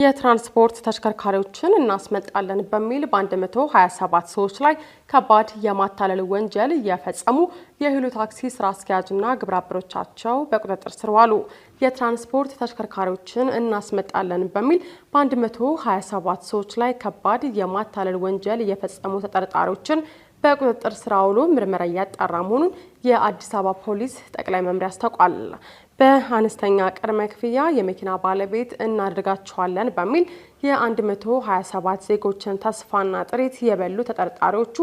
የትራንስፖርት ተሽከርካሪዎችን እናስመጣለን በሚል በ127 ሰዎች ላይ ከባድ የማታለል ወንጀል የፈጸሙ የሂሉ ታክሲ ስራ አስኪያጅና ግብረ አበሮቻቸው በቁጥጥር ስር ዋሉ። የትራንስፖርት ተሽከርካሪዎችን እናስመጣለን በሚል በ127 ሰዎች ላይ ከባድ የማታለል ወንጀል የፈጸሙ ተጠርጣሪዎችን በቁጥጥር ስር አውሎ ምርመራ እያጣራ መሆኑን የአዲስ አበባ ፖሊስ ጠቅላይ መምሪያ አስታውቋል። በአነስተኛ ቅድመ ክፍያ የመኪና ባለቤት እናድርጋቸዋለን በሚል የ127 ዜጎችን ተስፋና ጥሪት የበሉ ተጠርጣሪዎቹ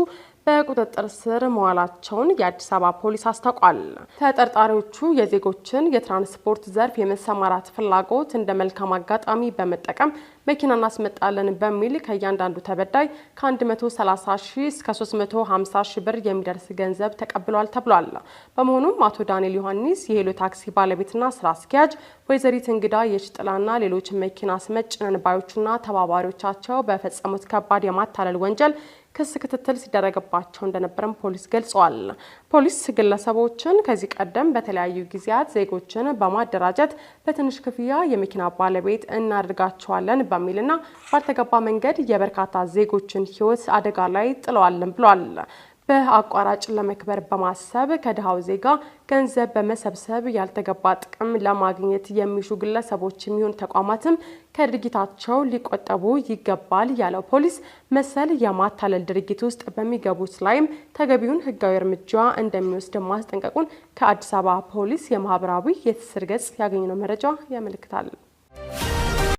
በቁጥጥር ስር መዋላቸውን የአዲስ አበባ ፖሊስ አስታውቋል። ተጠርጣሪዎቹ የዜጎችን የትራንስፖርት ዘርፍ የመሰማራት ፍላጎት እንደ መልካም አጋጣሚ በመጠቀም መኪና እናስመጣለን በሚል ከእያንዳንዱ ተበዳይ ከ130 ሺህ እስከ 350 ሺህ ብር የሚደርስ ገንዘብ ተቀብሏል ተብሏል። በመሆኑም አቶ ዳንኤል ዮሐንስ የሂሉ ታክሲ ባለቤትና ስራ አስኪያጅ፣ ወይዘሪት እንግዳ የሽጥላና ሌሎች መኪና አስመጭ ነን ባዮችና ተባባሪዎቻቸው በፈጸሙት ከባድ የማታለል ወንጀል ክስ ክትትል ሲደረግባቸው እንደነበረም ፖሊስ ገልጿል። ፖሊስ ግለሰቦችን ከዚህ ቀደም በተለያዩ ጊዜያት ዜጎችን በማደራጀት በትንሽ ክፍያ የመኪና ባለቤት እናድርጋቸዋለን በሚልና ባልተገባ መንገድ የበርካታ ዜጎችን ሕይወት አደጋ ላይ ጥለዋልን ብሏል። በአቋራጭ ለመክበር በማሰብ ከድሃው ዜጋ ገንዘብ በመሰብሰብ ያልተገባ ጥቅም ለማግኘት የሚሹ ግለሰቦች የሚሆኑ ተቋማትም ከድርጊታቸው ሊቆጠቡ ይገባል ያለው ፖሊስ መሰል የማታለል ድርጊት ውስጥ በሚገቡት ላይም ተገቢውን ሕጋዊ እርምጃ እንደሚወስድ ማስጠንቀቁን ከአዲስ አበባ ፖሊስ የማህበራዊ የትስስር ገጽ ያገኘነው መረጃ ያመለክታል።